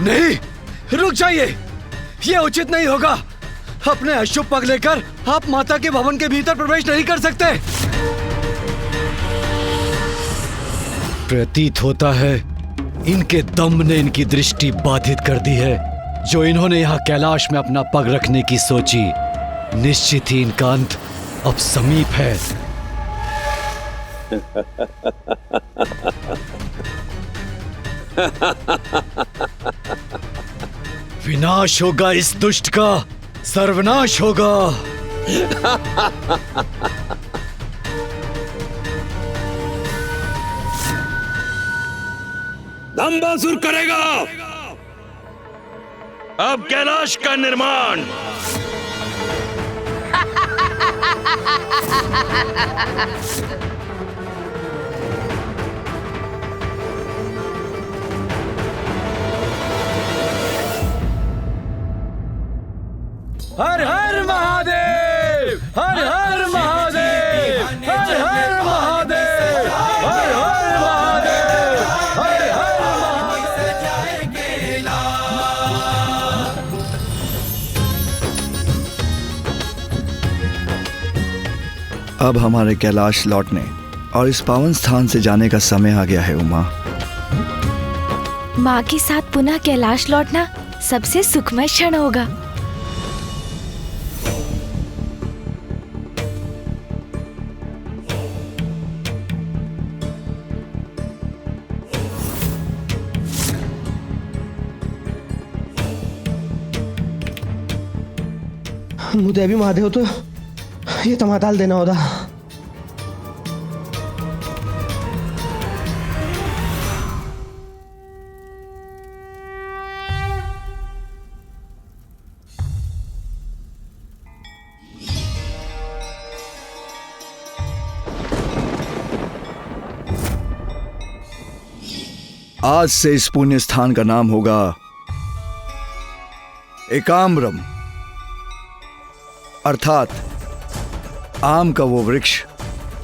नहीं, रुक जाइए, ये उचित नहीं होगा। अपने अशुभ पग लेकर आप माता के भवन के भीतर प्रवेश नहीं कर सकते। प्रतीत होता है इनके दम ने इनकी दृष्टि बाधित कर दी है। जो इन्होंने यहाँ कैलाश में अपना पग रखने की सोची, निश्चित ही इनका अंत अब समीप है। विनाश होगा इस दुष्ट का, सर्वनाश होगा। दंबासुर करेगा अब कैलाश का निर्माण। हर हर महादेव, हर हर महादेव, हर हर महादेव, हर हर महादेव, हर हर महादेव। अब हमारे कैलाश लौटने और इस पावन स्थान से जाने का समय आ गया है उमा। माँ के साथ पुनः कैलाश लौटना सबसे सुखमय क्षण होगा। मुझे अभी महादेव तो ये तमाताल देना होता। आज से इस पुण्य स्थान का नाम होगा एकाम्रम, अर्थात आम का वो वृक्ष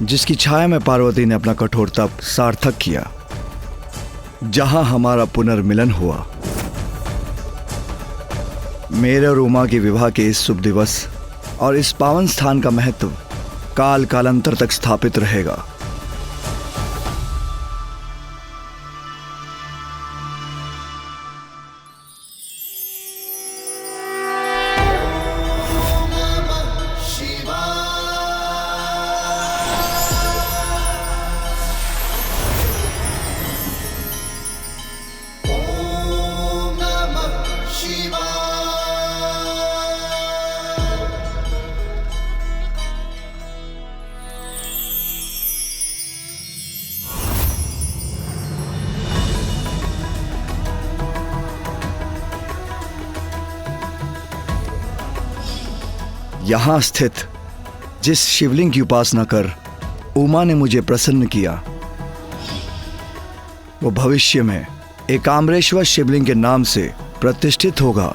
जिसकी छाया में पार्वती ने अपना कठोर तप सार्थक किया, जहां हमारा पुनर्मिलन हुआ। मेरे और उमा के विवाह के इस शुभ दिवस और इस पावन स्थान का महत्व काल कालांतर तक स्थापित रहेगा। यहां स्थित जिस शिवलिंग की उपासना कर उमा ने मुझे प्रसन्न किया, वो भविष्य में एकाम्रेश्वर शिवलिंग के नाम से प्रतिष्ठित होगा।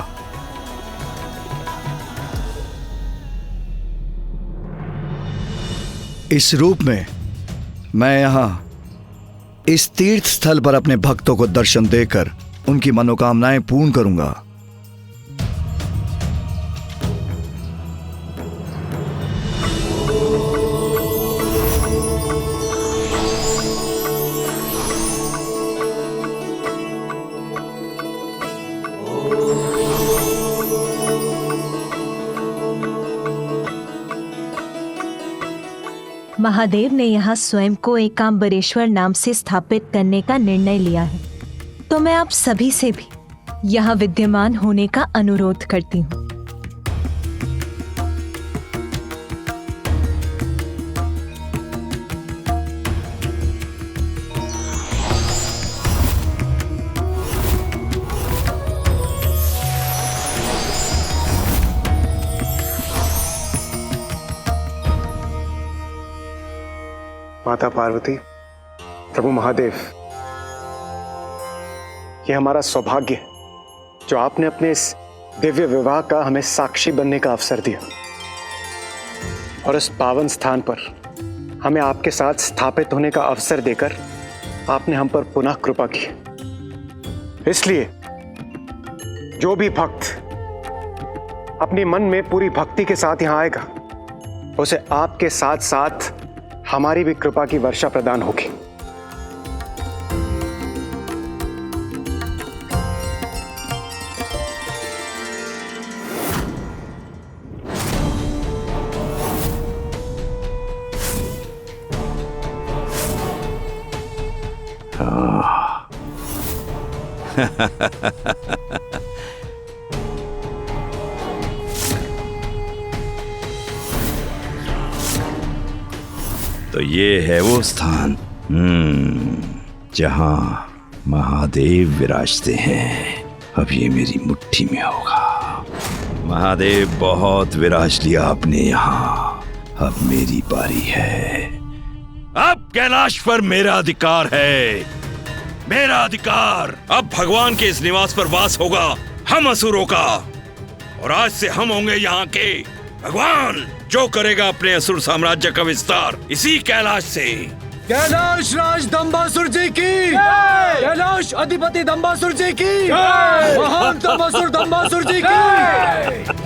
इस रूप में मैं यहां इस तीर्थ स्थल पर अपने भक्तों को दर्शन देकर उनकी मनोकामनाएं पूर्ण करूंगा। महादेव ने यहाँ स्वयं को एकाम्बरेश्वर नाम से स्थापित करने का निर्णय लिया है, तो मैं आप सभी से भी यहाँ विद्यमान होने का अनुरोध करती हूँ। माता पार्वती, प्रभु महादेव, ये हमारा सौभाग्य है जो आपने अपने इस दिव्य विवाह का हमें साक्षी बनने का अवसर दिया और इस पावन स्थान पर हमें आपके साथ स्थापित होने का अवसर देकर आपने हम पर पुनः कृपा की। इसलिए जो भी भक्त अपने मन में पूरी भक्ति के साथ यहां आएगा, उसे आपके साथ साथ हमारी भी कृपा की वर्षा प्रदान होगी। तो ये है वो स्थान जहां महादेव विराजते हैं। अब ये मेरी मुट्ठी में होगा। महादेव बहुत विराज लिया आपने यहाँ, अब मेरी बारी है। अब कैलाश पर मेरा अधिकार है, मेरा अधिकार। अब भगवान के इस निवास पर वास होगा हम असुरों का, और आज से हम होंगे यहाँ के भगवान। जो करेगा अपने असुर साम्राज्य का विस्तार इसी कैलाश से। कैलाश राज दंबासुर जी की, कैलाश अधिपति दंबासुर जी की, महान दंबासुर दंबासुर जी की।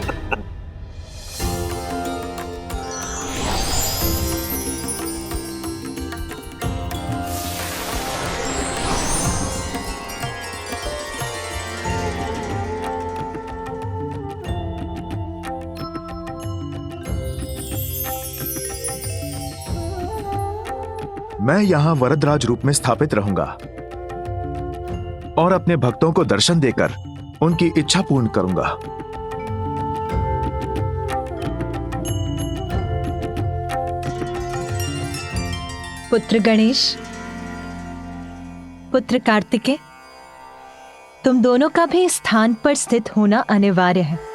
मैं यहां वरदराज रूप में स्थापित रहूंगा और अपने भक्तों को दर्शन देकर उनकी इच्छा पूर्ण करूंगा। पुत्र गणेश, पुत्र कार्तिकेय, तुम दोनों का भी इस स्थान पर स्थित होना अनिवार्य है।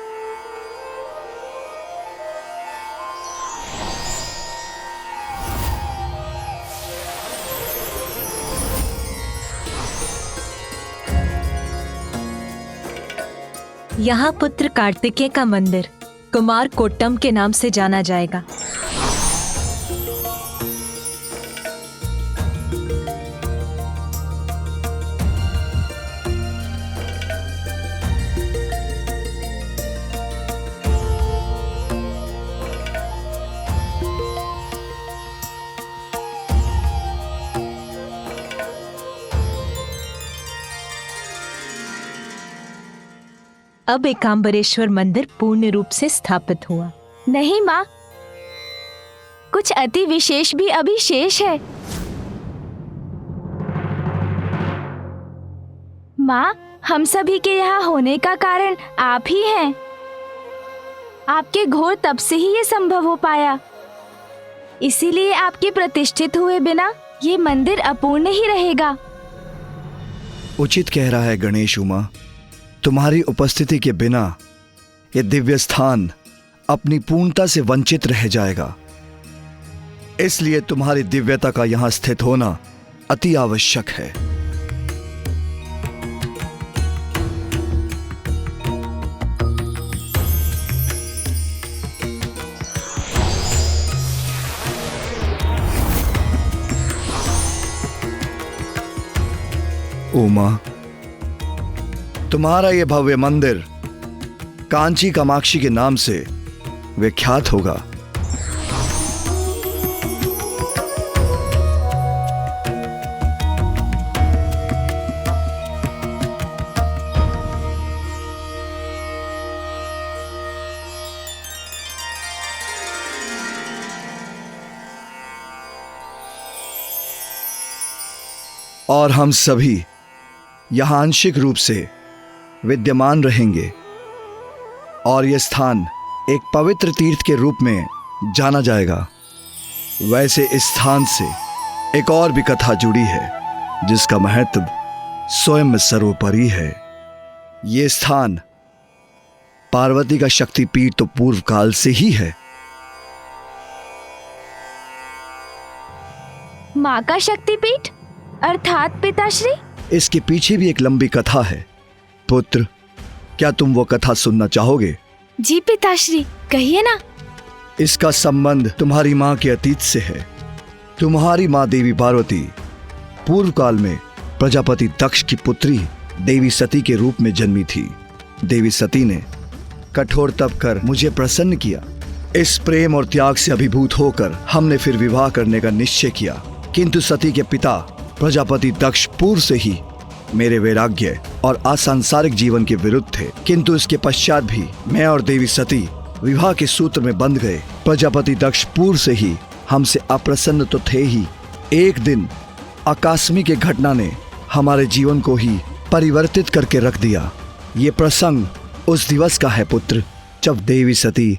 यहाँ पुत्र कार्तिकेय का मंदिर कुमार कोट्टम के नाम से जाना जाएगा। अब एकांबरेश्वर मंदिर पूर्ण रूप से स्थापित हुआ। नहीं माँ, कुछ अति विशेष भी अभी शेष है। माँ, हम सभी के यहाँ होने का कारण आप ही हैं। आपके घोर तप से ही ये संभव हो पाया। इसीलिए आपके प्रतिष्ठित हुए बिना ये मंदिर अपूर्ण ही रहेगा। उचित कह रहा है गणेश उमा। तुम्हारी उपस्थिति के बिना यह दिव्य स्थान अपनी पूर्णता से वंचित रह जाएगा। इसलिए तुम्हारी दिव्यता का यहां स्थित होना अति आवश्यक है। उमा, तुम्हारा यह भव्य मंदिर कांची कामाक्षी के नाम से विख्यात होगा। और हम सभी यहां आंशिक रूप से विद्यमान रहेंगे और यह स्थान एक पवित्र तीर्थ के रूप में जाना जाएगा। वैसे इस स्थान से एक और भी कथा जुड़ी है जिसका महत्व स्वयं में सर्वोपरि है। यह स्थान पार्वती का शक्तिपीठ तो पूर्व काल से ही है। माँ का शक्तिपीठ अर्थात पिताश्री? इसके पीछे भी एक लंबी कथा है। पुत्र, क्या तुम वो कथा सुनना चाहोगे? जी पिताश्री, कहिए ना। इसका संबंध तुम्हारी माँ के अतीत से है। तुम्हारी माँ देवी पार्वती पूर्व काल में प्रजापति दक्ष की पुत्री देवी सती के रूप में जन्मी थी। देवी सती ने कठोर तप कर मुझे प्रसन्न किया। इस प्रेम और त्याग से अभिभूत होकर हमने फिर विवाह करने का निश्चय किया, किंतु सती के पिता प्रजापति दक्ष पूर्व से ही मेरे वैराग्य और असंसारिक जीवन के विरुद्ध थे। किंतु इसके पश्चात भी मैं और देवी सती विवाह के सूत्र में बंध गए। प्रजापति दक्ष पूर्व से ही हमसे अप्रसन्न तो थे ही, एक दिन आकस्मिक एक घटना ने हमारे जीवन को ही परिवर्तित करके रख दिया। ये प्रसंग उस दिवस का है पुत्र, जब देवी सती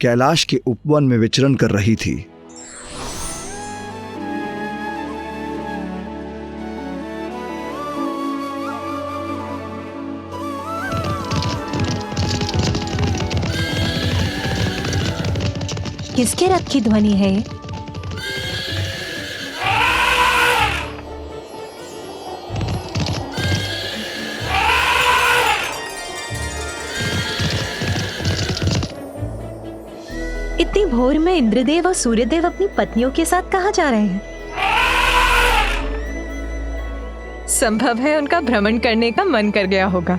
कैलाश के उपवन में विचरण कर रही थी। किसके रथ की ध्वनि है ये? इतनी भोर में इंद्रदेव और सूर्यदेव अपनी पत्नियों के साथ कहाँ जा रहे हैं? संभव है उनका भ्रमण करने का मन कर गया होगा।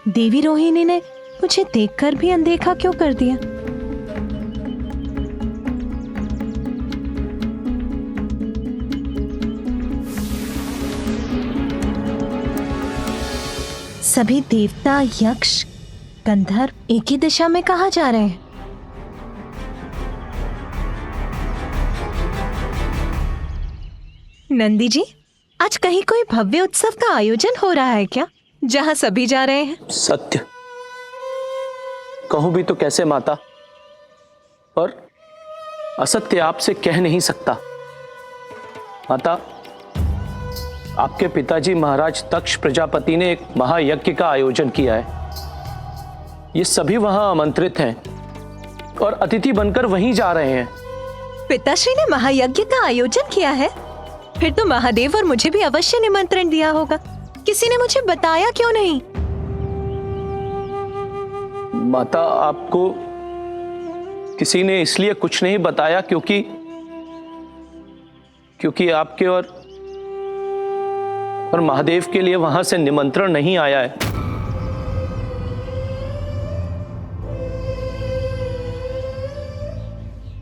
देवी रोहिणी ने मुझे देखकर भी अनदेखा क्यों कर दिया? सभी देवता, यक्ष, गंधर्व एक ही दिशा में कहाँ जा रहे हैं? नंदी जी, आज कहीं कोई भव्य उत्सव का आयोजन हो रहा है क्या, जहां सभी जा रहे हैं? सत्य कहूं भी तो कैसे माता, पर असत्य आपसे कह नहीं सकता। माता, आपके पिताजी महाराज दक्ष प्रजापति ने एक महायज्ञ का आयोजन किया है। ये सभी वहां आमंत्रित हैं और अतिथि बनकर वहीं जा रहे हैं। पिताश्री ने महायज्ञ का आयोजन किया है? फिर तो महादेव और मुझे भी अवश्य निमंत्रण दिया होगा। किसी ने मुझे बताया क्यों नहीं? माता, आपको किसी ने इसलिए कुछ नहीं बताया क्योंकि आपके और महादेव के लिए वहां से निमंत्रण नहीं आया है।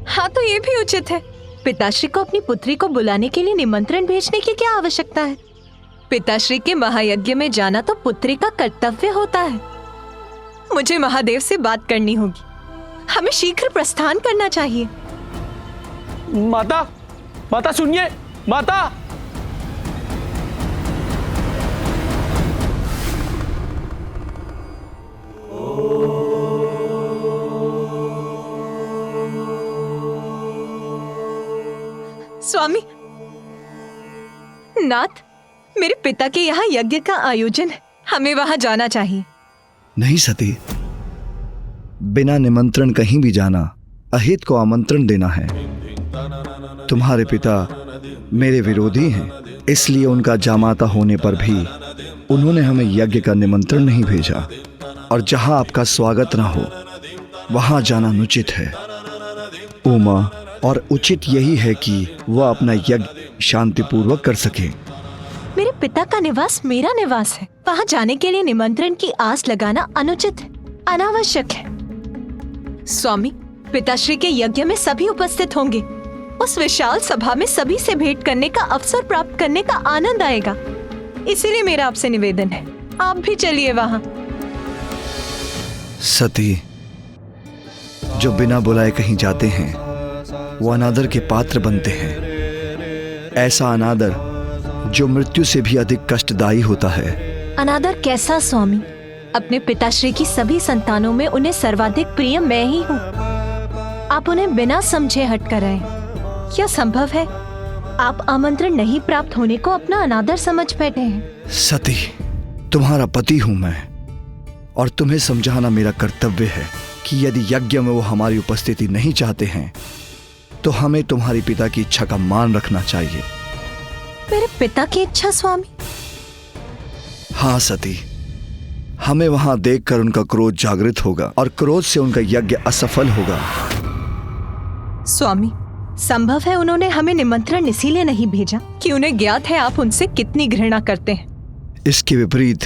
हाँ, तो ये भी उचित है। पिताश्री को अपनी पुत्री को बुलाने के लिए निमंत्रण भेजने की क्या आवश्यकता है? पिताश्री के महायज्ञ में जाना तो पुत्री का कर्तव्य होता है। मुझे महादेव से बात करनी होगी। हमें शीघ्र प्रस्थान करना चाहिए। माता सुनिए, माता। स्वामी, नाथ, मेरे पिता के यहाँ यज्ञ का आयोजन है, हमें वहां जाना चाहिए। नहीं सती, बिना निमंत्रण कहीं भी जाना अहित को आमंत्रण देना है। तुम्हारे पिता मेरे विरोधी हैं, इसलिए उनका जामाता होने पर भी उन्होंने हमें यज्ञ का निमंत्रण नहीं भेजा। और जहां आपका स्वागत न हो वहां जाना अनुचित है उमा, और उचित यही है कि वह अपना यज्ञ शांतिपूर्वक कर सके। मेरे पिता का निवास मेरा निवास है, वहां जाने के लिए निमंत्रण की आस लगाना अनुचित है, अनावश्यक है। स्वामी, पिताश्री के यज्ञ में सभी उपस्थित होंगे। उस विशाल सभा में सभी से भेंट करने का अवसर प्राप्त करने का आनंद आएगा। इसीलिए मेरा आपसे निवेदन है, आप भी चलिए वहां। सती, जो बिना बुलाए कहीं जाते हैं वो अनादर के पात्र बनते हैं। ऐसा अनादर जो मृत्यु से भी अधिक कष्टदायी होता है। अनादर कैसा स्वामी? अपने पिताश्री की सभी संतानों में उन्हें सर्वाधिक प्रिय मैं ही हूँ। आप उन्हें बिना समझे हट कर आए। क्या संभव है आप आमंत्रण नहीं प्राप्त होने को अपना अनादर समझ बैठे हैं? सती, तुम्हारा पति हूं मैं, और तुम्हें समझाना मेरा कर्तव्य है कि यदि यज्ञ में वो हमारी उपस्थिति नहीं चाहते हैं तो हमें तुम्हारे पिता की इच्छा का मान रखना चाहिए। मेरे पिता की इच्छा स्वामी? हाँ सती, हमें वहां देखकर उनका क्रोध जागृत होगा और क्रोध से उनका यज्ञ असफल होगा। स्वामी, संभव है उन्होंने हमें निमंत्रण इसीलिए नहीं भेजा कि उन्हें ज्ञात है आप उनसे कितनी घृणा करते हैं। इसके विपरीत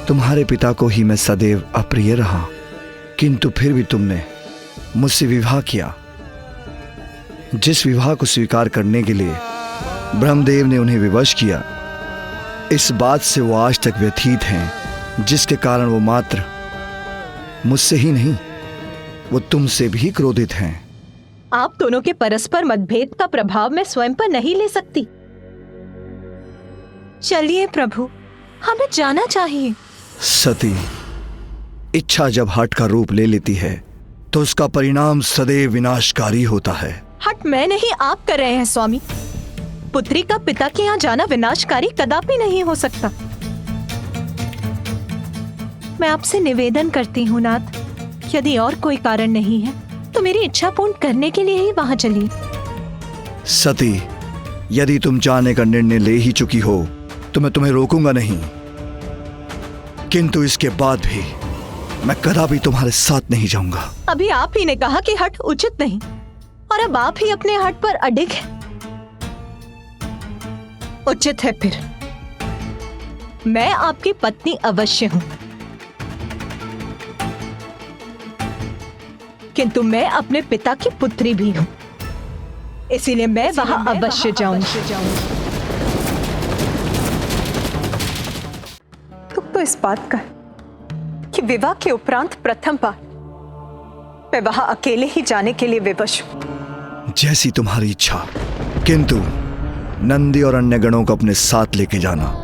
तुम्हारे पिता को ही मैं सदैव अप्रिय रहा, किंतु फिर भी तुमने मुझसे विवाह किया। जिस विवाह को स्वीकार करने के लिए ब्रह्मदेव ने उन्हें विवश किया, इस बात से वो आज तक व्यथित हैं, जिसके कारण वो मात्र मुझसे ही नहीं, वो तुमसे भी क्रोधित हैं। आप दोनों के परस्पर मतभेद का प्रभाव मैं स्वयं पर नहीं ले सकती। चलिए प्रभु, हमें जाना चाहिए। सती, इच्छा जब हठ का रूप ले लेती है तो उसका परिणाम सदैव विनाशकारी होता है। हट मैं नहीं, आप कर रहे हैं स्वामी। पुत्री का पिता के यहाँ जाना विनाशकारी कदापि नहीं हो सकता। मैं आपसे निवेदन करती हूँ नाथ, यदि और कोई कारण नहीं है तो मेरी इच्छा पूर्ण करने के लिए ही वहां चलिए। सती, यदि तुम जाने का निर्णय ले ही चुकी हो तो मैं तुम्हें रोकूंगा नहीं, किंतु इसके बाद भी मैं कदापि तुम्हारे साथ नहीं जाऊंगा। अभी आप ही ने कहा कि हट उचित नहीं, और अब आप ही अपने हट पर अडिग हैं। उचित है फिर, मैं आपकी पत्नी अवश्य हूं, किंतु मैं अपने पिता की पुत्री भी हूं, इसीलिए मैं वहां अवश्य जाऊंगी। दुख तो इस बात का कि विवाह के उपरांत प्रथम बार मैं वहां अकेले ही जाने के लिए विवश हूं। जैसी तुम्हारी इच्छा, किंतु नंदी और अन्य गणों को अपने साथ लेके जाना।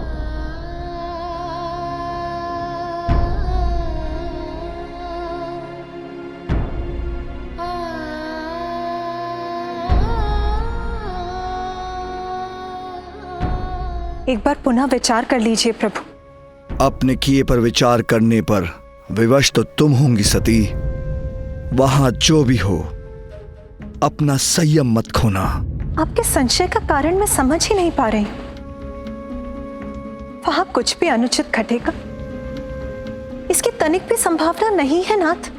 एक बार पुनः विचार कर लीजिए प्रभु। अपने किए पर विचार करने पर विवश तो तुम होंगी सती। वहां जो भी हो, अपना संयम मत खोना। आपके संशय का कारण मैं समझ ही नहीं पा रही। वहां कुछ भी अनुचित घटेगा, इसकी तनिक भी संभावना नहीं है नाथ।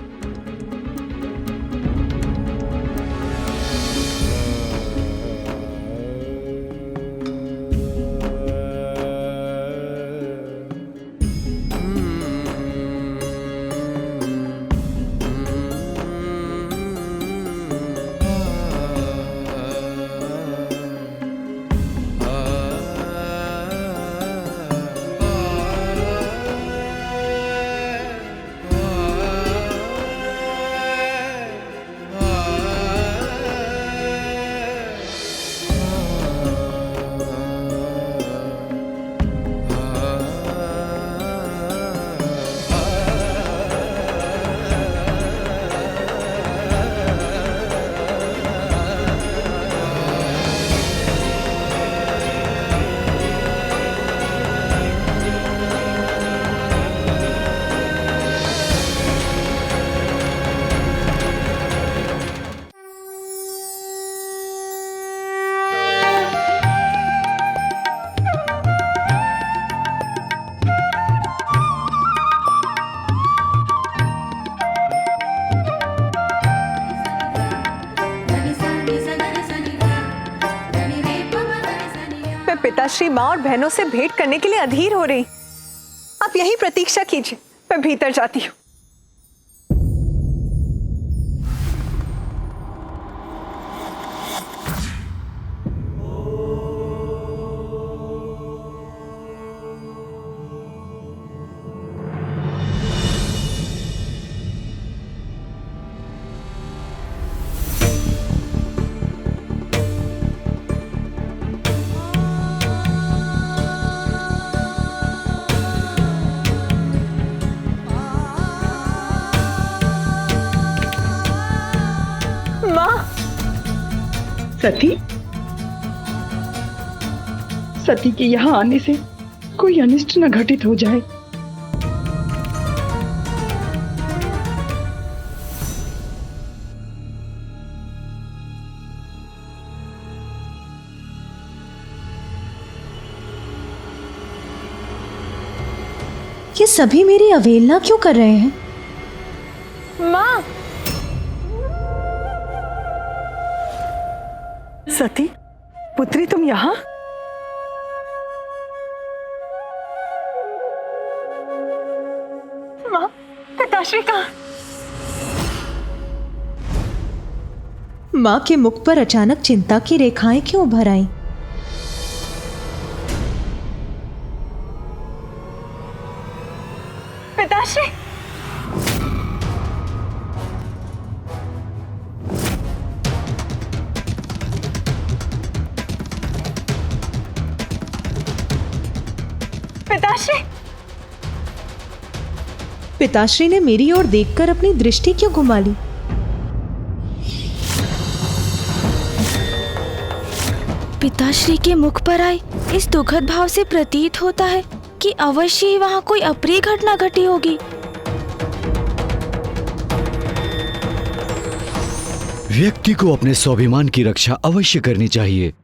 पिताश्री माँ और बहनों से भेंट करने के लिए अधीर हो रही। आप यही प्रतीक्षा कीजिए, मैं भीतर जाती हूँ। सती, सती के यहाँ आने से कोई अनिष्ट न घटित हो जाए। ये सभी मेरी अवहेलना क्यों कर रहे हैं? माँ, सती पुत्री, तुम यहाँ? माँ, पिताश्री कहाँ? माँ के मुख पर अचानक चिंता की रेखाएं क्यों उभर आईं? पिताश्री, पिताश्री, पिताश्री ने मेरी ओर देखकर अपनी दृष्टि क्यों घुमा ली? पिताश्री के मुख पर आए इस दुखद भाव से प्रतीत होता है कि अवश्य ही वहाँ कोई अप्रिय घटना घटी होगी। व्यक्ति को अपने स्वाभिमान की रक्षा अवश्य करनी चाहिए।